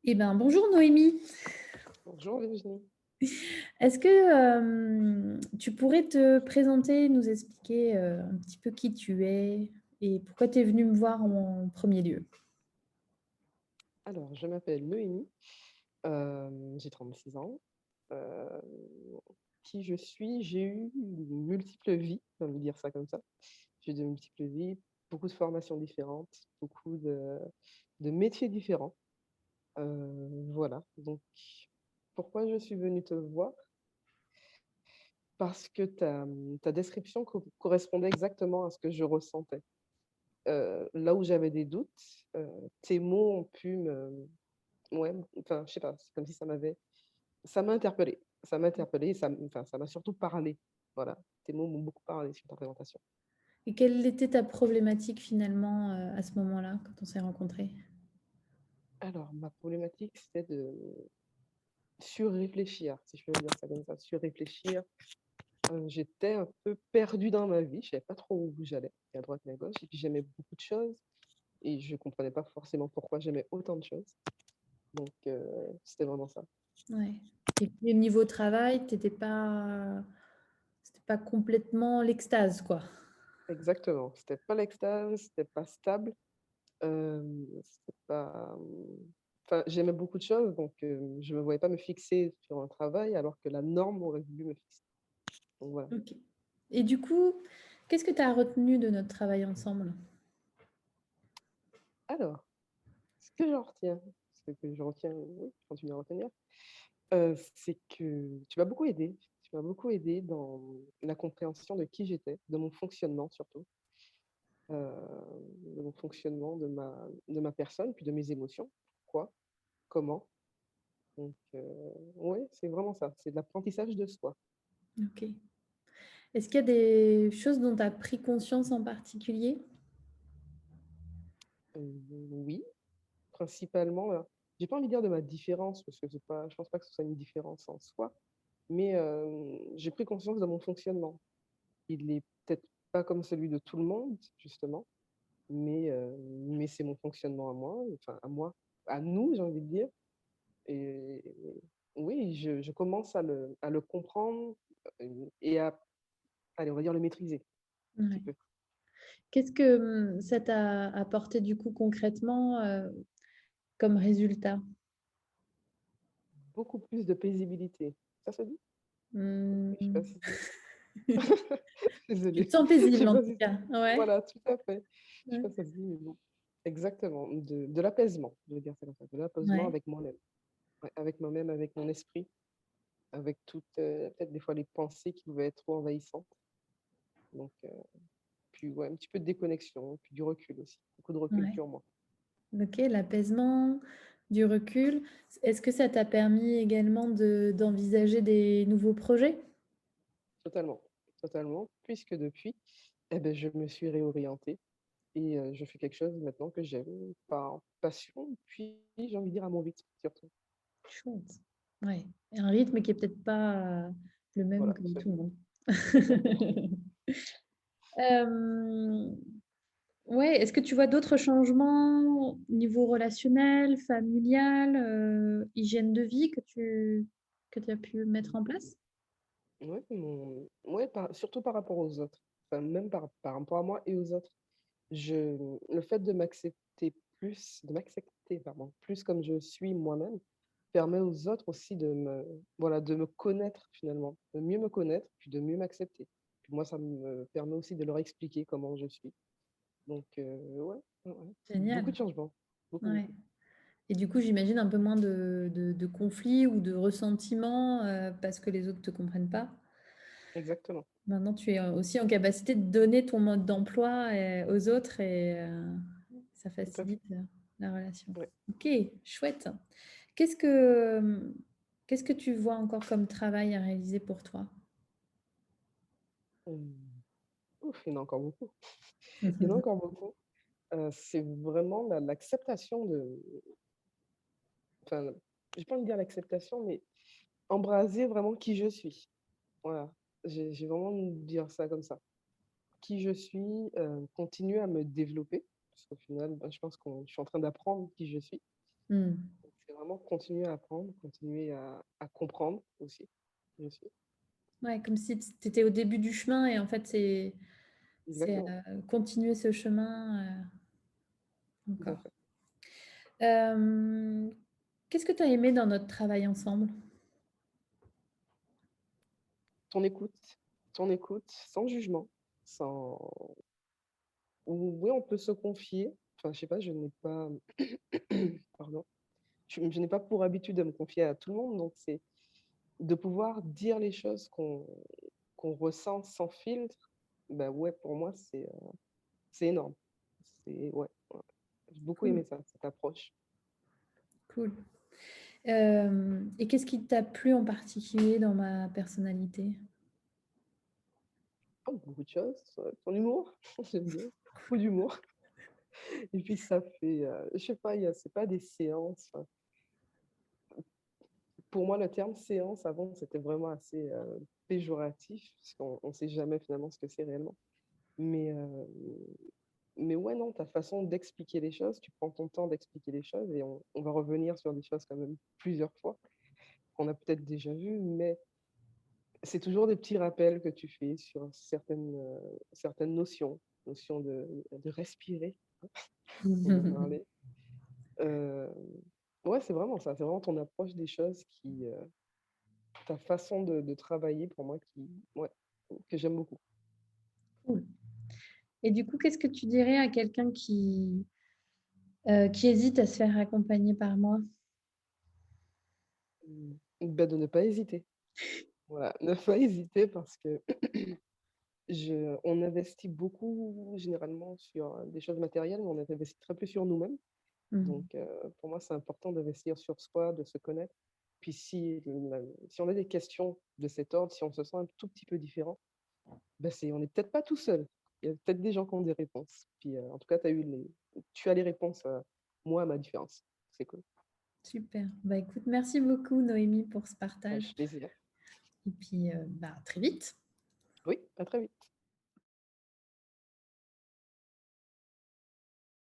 Eh ben, bonjour Noémie. Bonjour Virginie. Est-ce que tu pourrais te présenter, nous expliquer un petit peu qui tu es et pourquoi tu es venue me voir en premier lieu? Alors, je m'appelle Noémie, j'ai 36 ans. Heu, qui je suis? J'ai eu une multiple vie, on va dire ça comme ça. J'ai eu de multiples vies, beaucoup de formations différentes, beaucoup de métiers différents. Voilà, donc pourquoi je suis venue te voir? Parce que ta description correspondait exactement à ce que je ressentais. Là où j'avais des doutes, tes mots ont pu ouais, enfin, je sais pas, c'est comme si ça m'a interpellée. Ça m'a interpellée et ça m'a surtout parlé. Voilà, tes mots m'ont beaucoup parlé sur ta présentation. Et quelle était ta problématique finalement à ce moment-là, quand on s'est rencontrés? Alors, ma problématique, c'était de surréfléchir, si je peux dire ça comme ça, surréfléchir. J'étais un peu perdue dans ma vie, je savais pas trop où j'allais, ni à droite ni à gauche et puis j'aimais beaucoup de choses et je comprenais pas forcément pourquoi j'aimais autant de choses. Donc c'était vraiment ça. Ouais. Et puis au niveau travail, c'était pas complètement l'extase, quoi. Exactement, c'était pas l'extase, c'était pas stable. C'était pas, enfin, j'aimais beaucoup de choses, donc je me voyais pas me fixer sur un travail alors que la norme aurait voulu me fixer. Donc voilà. Ok. Et du coup, qu'est-ce que tu as retenu de notre travail ensemble? Alors, ce que je retiens, oui, je continue à retenir, c'est que tu m'as beaucoup aidé. Tu m'as beaucoup aidé dans la compréhension de qui j'étais, de mon fonctionnement surtout, de mon fonctionnement, de ma personne, puis de mes émotions. Pourquoi? Comment? Donc ouais, c'est vraiment ça, c'est de l'apprentissage de soi. Ok. Est-ce qu'il y a des choses dont tu as pris conscience en particulier? Oui. Principalement, j'ai pas envie de dire de ma différence parce que c'est pas je pense pas que ce soit une différence en soi, mais j'ai pris conscience de mon fonctionnement. Il est peut-être pas comme celui de tout le monde justement, mais c'est mon fonctionnement à moi, enfin à moi, à nous, j'ai envie de dire et oui, je commence à le comprendre, et à, allez, on va dire le maîtriser un petit Ouais. peu. Qu'est-ce que ça t'a apporté du coup concrètement comme résultat? Beaucoup plus de paisibilité. Ça se dit? Je sais pas Hmm. si Tu te désolée, sens je paisible sais en pas tout si cas. Ouais. voilà, tout à fait. Je sais Ouais. pas si ça se dit, mais bon. Exactement, de l'apaisement, je veux dire ça comme ça, de l'apaisement Ouais. avec moi-même. Ouais, avec moi-même, avec mon esprit, avec toutes, peut-être des fois les pensées qui pouvaient être trop envahissantes. Donc puis ouais, un petit peu de déconnexion, puis du recul aussi, beaucoup de recul Ouais. sur moi. Ok, l'apaisement, du recul. Est-ce que ça t'a permis également d'envisager des nouveaux projets? Totalement, totalement, puisque depuis, eh beh, je me suis réorientée et je fais quelque chose maintenant que j'aime par passion, puis j'ai envie de dire à mon rythme surtout. Chouette. Ouais. Et un rythme qui est peut-être pas le même Voilà, que c'est tout le monde. exactement. Euh, Ouais, est-ce que tu vois d'autres changements au niveau relationnel, familial, hygiène de vie que tu as pu mettre en place? Ouais, ouais, surtout par rapport aux autres, enfin même par rapport à moi et aux autres. Le fait de m'accepter, pardon, plus comme je suis moi-même, permet aux autres aussi voilà, de me connaître finalement, de mieux me connaître, puis de mieux m'accepter. Puis moi, ça me permet aussi de leur expliquer comment je suis. Donc ouais, ouais, ouais, beaucoup Génial. de changements, beaucoup, Ouais. beaucoup. Et du coup, j'imagine un peu moins de conflits ou de ressentiments parce que les autres ne te comprennent pas. Exactement, Maintenant, tu es aussi en capacité de donner ton mode d'emploi aux autres et ça tout à fait, facilite la relation. ouais. Ok, chouette. Qu'est-ce que, qu'est-ce que tu vois encore comme travail à réaliser pour toi? Ouf, il y en a encore beaucoup. Il y en a encore beaucoup. C'est vraiment l'acceptation enfin, j'ai pas envie de dire l'acceptation, mais embraser vraiment qui je suis. Voilà, j'ai vraiment envie de dire ça comme ça. Qui je suis, continuer à me développer, parce qu'au final, bah, je pense que je suis en train d'apprendre qui je suis. Hmm. C'est vraiment continuer à apprendre, continuer à comprendre aussi, bien sûr. Ouais, comme si tu étais au début du chemin et en fait, c'est, Exactement, continuer ce chemin, tout à encore. fait. Hem, Qu'est-ce que tu as aimé dans notre travail ensemble? Ton écoute, ton écoute sans jugement, sans où oui, on peut se confier. Enfin, je sais pas, je n'ai pas pardon, je n'ai pas pour habitude de me confier à tout le monde, donc c'est de pouvoir dire les choses qu'on ressent sans filtre. Bah, ouais, pour moi, c'est énorme. C'est ouais, ouais. J'ai beaucoup Cool, aimé ça, cette approche. cool. Et qu'est-ce qui t'a plu en particulier dans ma personnalité? Oh, beaucoup de choses, ton humour, j'aime bien, beaucoup d'humour et puis ça fait, je sais pas, il y a c'est pas des séances, enfin, pour moi, le terme séance avant, c'était vraiment assez, péjoratif puisqu'on on sait jamais finalement ce que c'est réellement. Mais, mais ouais, non, ta façon d'expliquer les choses, tu prends ton temps d'expliquer les choses et on va revenir sur des choses quand même plusieurs fois, qu'on a peut-être déjà vues, mais c'est toujours des petits rappels que tu fais sur certaines notions, notion de respirer, on en parlait. Heu, ouais, c'est vraiment ça, c'est vraiment ton approche des choses qui, ta façon de travailler pour moi qui ouais, que j'aime beaucoup. Cool. Et du coup, qu'est-ce que tu dirais à quelqu'un qui hésite à se faire accompagner par moi? Bah, de ne pas hésiter. Voilà, ne pas hésiter parce que on investit beaucoup généralement sur, des choses matérielles, mais on investit très peu sur nous-mêmes. Mmh. Donc, pour moi, c'est important d'investir sur soi, de se connaître. Puis si on a des questions de cet ordre, si on se sent un tout petit peu différent, bah, on n'est peut-être pas tout seul. Il y a peut-être des gens qui ont des réponses. Puis, en tout cas, tu as les réponses, moi, à ma différence. C'est cool. Super. Bah, écoute, merci beaucoup Noémie pour ce Avec partage plaisir. et puis, bah, à très vite. Oui, à très vite.